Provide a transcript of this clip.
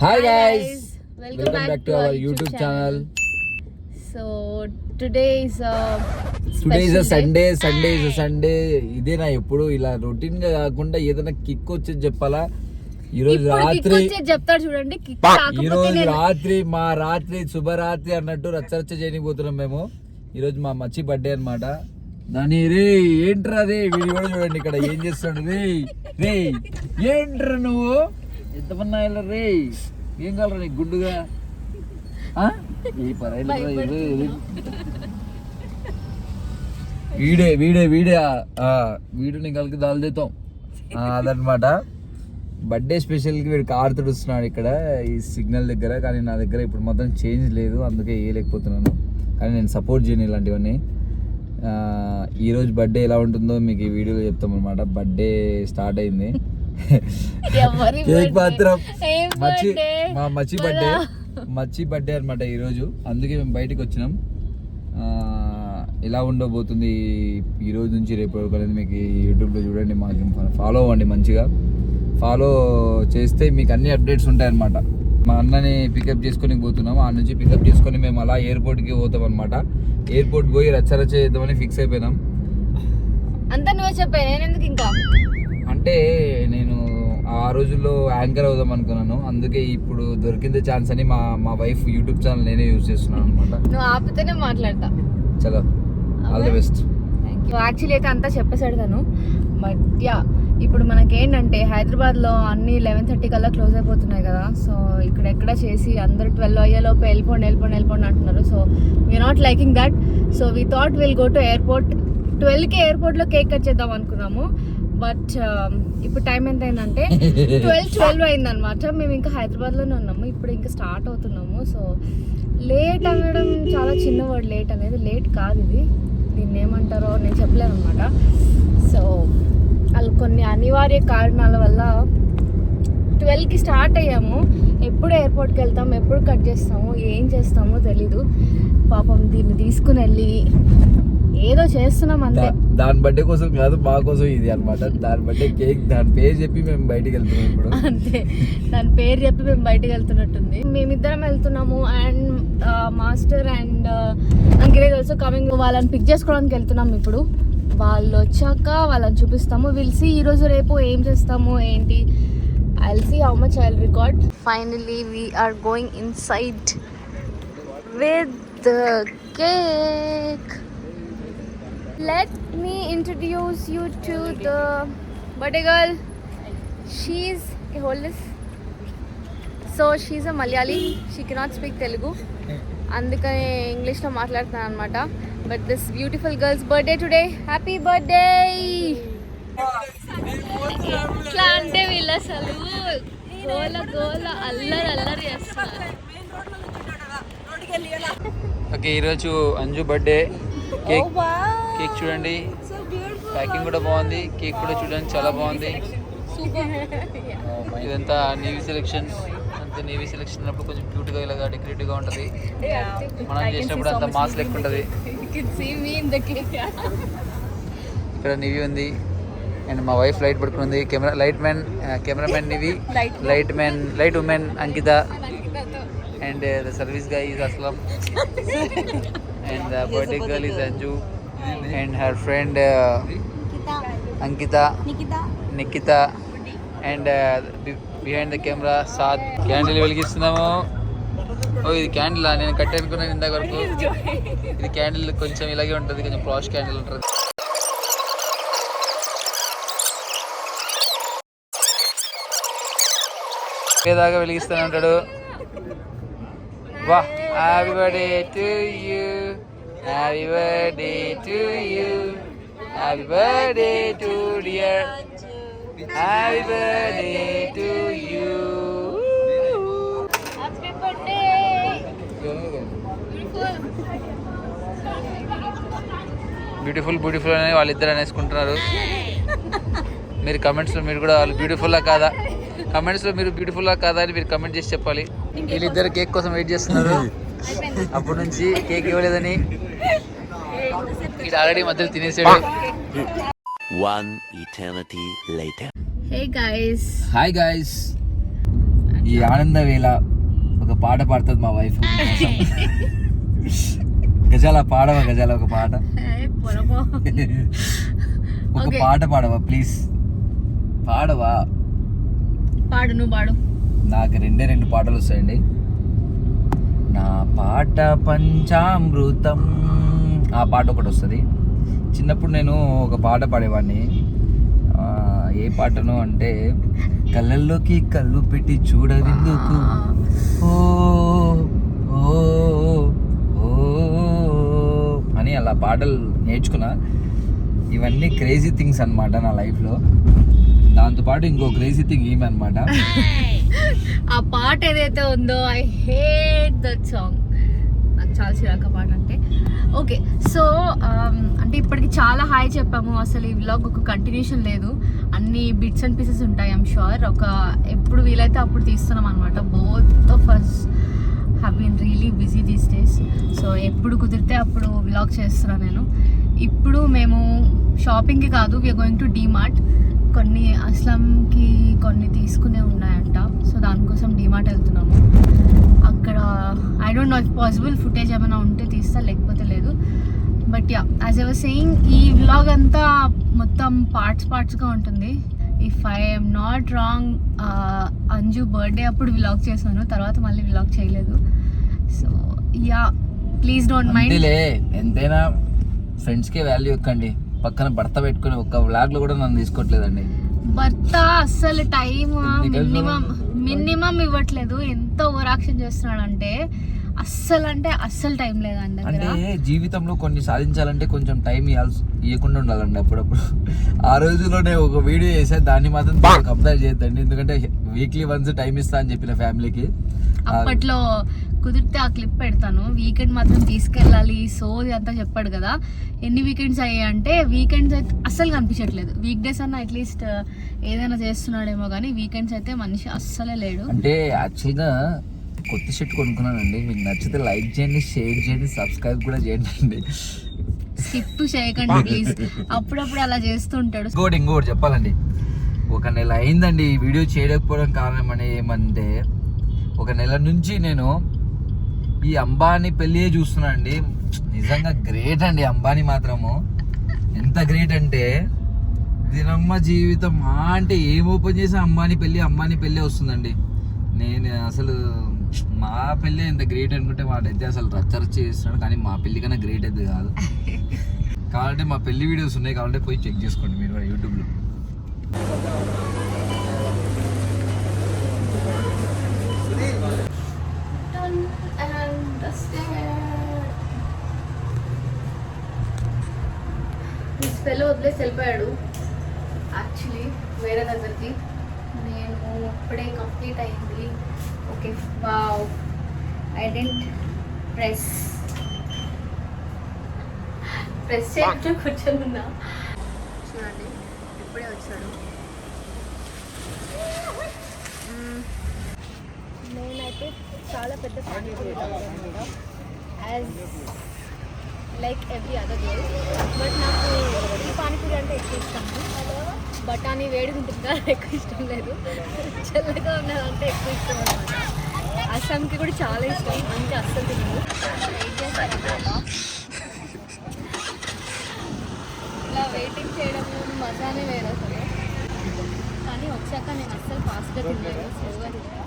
Hi guys, welcome back to our YouTube channel. So today is a Sunday. ఇదేనా ఎప్పుడు ఇలా routine గా కాకుండా ఏదైనా కిక్ వచ్చేది చెప్పాలా. ఈ రోజు చెప్తాడు చూడండి. మా రాత్రి శుభరాత్రి అన్నట్టు రచ్చరచ్చ చేయనిపోతున్నాం మేము. ఈ రోజు మా మచ్చి బర్త్డే అన్నమాట. దాని రే ఏంట్రా రే వీడియో కూడా చూడండి ఇక్కడ ఏం చేస్తాడు రే ఏంట్రా నువ్వు ఎంతమన్నా రే ఏం కాలరా నీకు గుడ్డుగా వీడియో నీకు కలికి దాల్దేతాం అదనమాట. బర్త్డే స్పెషల్కి వీడు కారు తుడుస్తున్నాడు ఇక్కడ ఈ సిగ్నల్ దగ్గర. కానీ నా దగ్గర ఇప్పుడు మొత్తం చేంజ్ లేదు, అందుకే వేయలేకపోతున్నాను. కానీ నేను సపోర్ట్ చేయను ఇలాంటివన్నీ. ఈరోజు బర్త్డే ఎలా ఉంటుందో మీకు ఈ వీడియోలో చెప్తాం అనమాట. బర్త్డే స్టార్ట్ అయింది, కేక్ మాత్రం మా మచ్చి బర్త్డే అనమాట ఈరోజు. అందుకే మేము బయటకు వచ్చినాం. ఎలా ఉండబోతుంది ఈ రోజు నుంచి రేపు వరకు అనేది మీకు యూట్యూబ్లో చూడండి. మాకు ఫాలో అవ్వండి, మంచిగా ఫాలో చేస్తే మీకు అన్ని అప్డేట్స్ ఉంటాయన్నమాట. మా అన్నని పికప్ చేసుకొని పోతున్నాం, ఆ నుంచి పికప్ చేసుకొని మేము అలా ఎయిర్పోర్ట్కి పోతాం అనమాట. ఎయిర్పోర్ట్ పోయి రచ్చరచ్చ చేద్దామని ఫిక్స్ అయిపోయినాం. అంతా నువ్వే చెప్పా, నేను ఎందుకు ఇంకా అంటే నేను ఆ రోజుల్లో యాంకర్ అవుదాం అనుకున్నాను. అందుకే ఇప్పుడు దొరికిందే ఛాన్స్ అని మా వైఫ్ యూట్యూబ్ ఛానల్ నేనే యూజ్ చేస్తున్నాను అనమాట. నువ్వు ఆపితేనే మాట్లాడతా. చలో, ఆల్ ది బెస్ట్. యాక్చువల్లీ అయితే అంతా చెప్పేసాడు తను. బట్ యా, ఇప్పుడు మనకేంటంటే హైదరాబాద్లో అన్ని 11:30 కల్లా క్లోజ్ అయిపోతున్నాయి కదా. సో ఇక్కడ ఎక్కడ చేసి అందరూ 12 అయ్యేలోపు వెళ్ళిపోండి అంటున్నారు. So we are not liking that. So we thought will go to airport. 12కి ఎయిర్పోర్ట్లో కేక్ కట్ చేద్దాం అనుకున్నాము. బట్ ఇప్పుడు టైం ఎంత అయిందంటే 12 అయిందనమాట. మేము ఇంకా హైదరాబాద్లోనే ఉన్నాము, ఇప్పుడు ఇంకా స్టార్ట్ అవుతున్నాము. సో లేట్ అనడం చాలా చిన్న వర్డ్. లేట్ అనేది లేట్ కాదు, దీన్ని ఏమంటారో నేను చెప్పలేను అనమాట. సో వాళ్ళు కొన్ని అనివార్య కారణాల వల్ల 12కి స్టార్ట్ అయ్యాము. ఎప్పుడు ఎయిర్పోర్ట్కి వెళ్తాము, ఎప్పుడు కట్ చేస్తాము, ఏం చేస్తామో తెలీదు. పాపం దీన్ని తీసుకుని వెళ్ళి ఏదో చేస్తున్నాం అంతే. దాని బర్త్డే కోసం కాదు, మా కోసం ఇది అనమాట. దాని బర్త్డే కేక్, దాని పేరు చెప్పి మేము బయటికి వెళ్తున్నాం ఇప్పుడు. అంతే, దాని పేరు చెప్పి మేము బయటికి వెళ్తున్నట్టుంది. మేమిద్దరం వెళ్తున్నాము and master and uncle also coming. వాళ్ళని పిక్ చేసుకోవడానికి వెళ్తున్నాము ఇప్పుడు. వాళ్ళు వచ్చాక వాళ్ళని చూపిస్తాము. విల్ సీ ఈరోజు రేపు ఏం చేస్తాము ఏంటి. I'll see how much I'll record. Finally we are going inside with the cake. Let me introduce you to the birthday girl. She's hold this. So she's a Malayali. She cannot speak Telugu. అందుకని ఇంగ్లీష్లో మాట్లాడుతాను అనమాట. But this beautiful girls birthday today. Happy birthday. ఎట్లా అంటే వీళ్ళు అసలు గోల అల్లరి చేస్తున్నారు. ఓకే, ఈరోజు అంజు బర్త్డే. కేక్ చూడండి, ప్యాకింగ్ కూడా బాగుంది. కేక్ కూడా చూడండి చాలా బాగుంది. ఇదంతా నేవీ సెలెక్షన్. అంతే, నేవీ సెలెక్షన్ అన్నప్పుడు కొంచెం క్యూట్గా ఇలాగా డెకరేటివ్గా ఉంటుంది. మనం చేసినప్పుడు అంత మాస్ లెక్క ఉంటుంది. ఇక్కడ నేవీ ఉంది అండ్ మా వైఫ్ లైట్ పట్టుకుంది. Cameraman నివి, light women Ankita and the service guy is Aslam and the birthday girl is Anju and her friend Ankita, Nikita and behind the camera Saad. Candle వెలిగిస్తున్నాము. ఇది candle నేను కట్టనుకున్నాను ఇందాక వరకు. ఇది candle కొంచెం ఇలాగే ఉంటుంది, కొంచెం ఫ్లాష్ క్యాండిల్ ఉంటుంది. దాకా వెలిగిస్తూనే ఉంటాడు. వా, happy birthday to you, happy birthday to you, happy birthday to dear, happy birthday to you. Happy birthday. Beautiful అని వాళ్ళిద్దరు అనేసుకుంటున్నారు. మీరు కమెంట్స్లో మీరు కూడా వాళ్ళు బ్యూటిఫుల్లా కాదా, కమెంట్స్లో మీరు బ్యూటిఫుల్లా కాదా అని మీరు కమెంట్ చేసి చెప్పాలి. వీళ్ళిద్దరు కేక్ కోసం వెయిట్ చేస్తున్నారు అప్పటి నుంచి. కేక్ ఇవ్వలేదని ఆల్రెడీ మధ్యలో తినేసాడు. One eternity later. Hey guys. Hi guys. ఈ ఆనంద వేళ ఒక పాట పాడుతుంది మా వైఫ్. గజాల పాడవా, గజాల ఒక పాట, ఒక పాట పాడవా ప్లీజ్, పాడవా. పాడు, నువ్వు పాడు. నాకు రెండు పాటలు వస్తాయండి. నా పాట పంచామృతం, ఆ పాట ఒకటి వస్తుంది. చిన్నప్పుడు నేను ఒక పాట పాడేవాడిని. ఏ పాటను అంటే, కళ్ళల్లోకి కళ్ళు పెట్టి చూడవిందుకు ఓ ఓ ఓ అని అలా పాటలు నేర్చుకున్నా. ఇవన్నీ క్రేజీ థింగ్స్ అన్నమాట నా లైఫ్లో. దాంతోపాటు ఇంకో క్రేజీ థింగ్ ఏమి అనమాట, ఆ పాట ఏదైతే ఉందో, ఐ హేట్ దట్ సాంగ్. నాకు చాలా చిరాకు పాట అంటే. ఓకే, సో అంటే ఇప్పటికి చాలా హాయ్ చెప్పాము. అసలు ఈ వ్లాగ్ ఒక కంటిన్యూషన్ లేదు, అన్ని బిట్స్ అండ్ పీసెస్ ఉంటాయి. ఐమ్ షూర్ ఒక ఎప్పుడు వీలైతే అప్పుడు తీస్తున్నాం అనమాట. Both of us have been really busy these days. So ఎప్పుడు కుదిరితే అప్పుడు వ్లాగ్ చేస్తున్నాను నేను. ఇప్పుడు మేము షాపింగ్కి కాదు, వీఆర్ గోయింగ్ టు డీమార్ట్. కొన్ని అస్లంకి కొన్ని తీసుకునే ఉన్నాయంట. సో దానికోసం డీమార్ట్ వెళ్తున్నాము. అక్కడ I don't know if possible footage ఏమైనా ఉంటే తీస్తా, లేకపోతే లేదు. But yeah, as I was saying, ఈ వ్లాగ్ అంతా మొత్తం పార్ట్స్గా ఉంటుంది. If I M not wrong, Anju birthday అప్పుడు వ్లాగ్ చేశాను, తర్వాత మళ్ళీ వ్లాగ్ చేయలేదు. So yeah, please don't mind. ఎంతైనా ఫ్రెండ్స్కే వాల్యూ ఇవ్వకండి. పక్కన భర్త పెట్టుకుని ఒక్క వ్లాగ్ లో కూడా నన్ను తీసుకోవట్లేదండి. భర్త అస్సలు టైం మినిమం ఇవ్వట్లేదు. ఎంత ఓవర్ యాక్షన్ చేస్తున్నాడు అంటే అస్సలు టైం లేదండి. అంటే జీవితంలో కొన్ని సాధించాలంటే కొంచెం టైం ఇవ్వకుండా ఉండాలండి అప్పుడప్పుడు. ఆ రోజులోనే ఒక వీడియో చేసా, దాన్ని మాత్రం కంపేర్ చేయొద్దండి. ఎందుకంటే వీక్లీ వన్స్ టైం ఇస్తా అని చెప్పిన ఫ్యామిలీకి. అప్పట్లో కుదిరితే ఆ క్లిప్ పెడతాను. వీకెండ్ మాత్రం తీసుకెళ్ళాలి సో అంతా చెప్పాడు కదా. ఎన్ని వీకెండ్స్ అయ్యాయి అంటే, వీకెండ్స్ అయితే అస్సలు కనిపించట్లేదు. వీక్ డేస్ అన్న అట్లీస్ట్ ఏదైనా చేస్తున్నాడేమో, కానీ వీకెండ్స్ అయితే మనిషి అస్సలే లేడు. అంటే యాక్చువల్గా కొత్త షర్ట్ కొనుక్కున్నానండి. మీకు నచ్చితే లైక్ చేయండి, షేర్ చేయండి, సబ్స్క్రైబ్ కూడా చేయండి. స్కిప్ చేయకండి ప్లీజ్. అప్పుడప్పుడు అలా చేస్తుంటాడు. ఇంకోటి చెప్పాలండి, ఒక నెల అయిందండి ఈ వీడియో చేయకపోవడం కారణం అని ఏమంటే, ఒక నెల నుంచి నేను ఈ అంబానీ పెళ్ళియే చూస్తున్నా అండి. నిజంగా గ్రేట్ అండి అంబానీ మాత్రము. ఎంత గ్రేట్ అంటే, దినమ్మ జీవితం అంటే ఏం ఓపెన్ చేసి అంబానీ పెళ్ళి వస్తుందండి. నేను అసలు మా పెళ్ళి ఎంత గ్రేట్ అనుకుంటే, వాడైతే అసలు రచ్చ చేస్తున్నాడు. కానీ మా పెళ్ళి కన్నా గ్రేట్ అయితే కాదు. కాబట్టి మా పెళ్లి వీడియోస్ ఉన్నాయి, కాబట్టి పోయి చెక్ చేసుకోండి మీరు కూడా యూట్యూబ్లో. వదిలేసి వెళ్ళిపోయాడు యాక్చువల్లీ వేరే దగ్గరికి. నేను ఇప్పుడే కంప్లీట్ అయింది. Okay, wow, I dent press చేయొచ్చు, కూర్చొని ఉన్నా. చూడండి, ఇప్పుడే వచ్చాడు. నేనైతే చాలా పెద్ద పానీపూరి అనమాట, as like every other girl. But నాకు ఈ పానీపూరి అంటే ఎక్కువ ఇష్టం. బఠానీ వేడిగా ఉంటుంది కదా, ఎక్కువ ఇష్టం లేదు. చల్లగా ఉన్నదంటే ఎక్కువ ఇష్టం అనమాట. అస్సాంకి కూడా చాలా ఇష్టం, అంటే అస్సలు తినదు. వెయిట్ చేస్తారనమాట. ఇలా వెయిటింగ్ చేయడం మజానే వేరు అసలు. కానీ వచ్చాక నేను అస్సలు ఫాస్ట్గా తినలేదు, స్లోగా తింటా.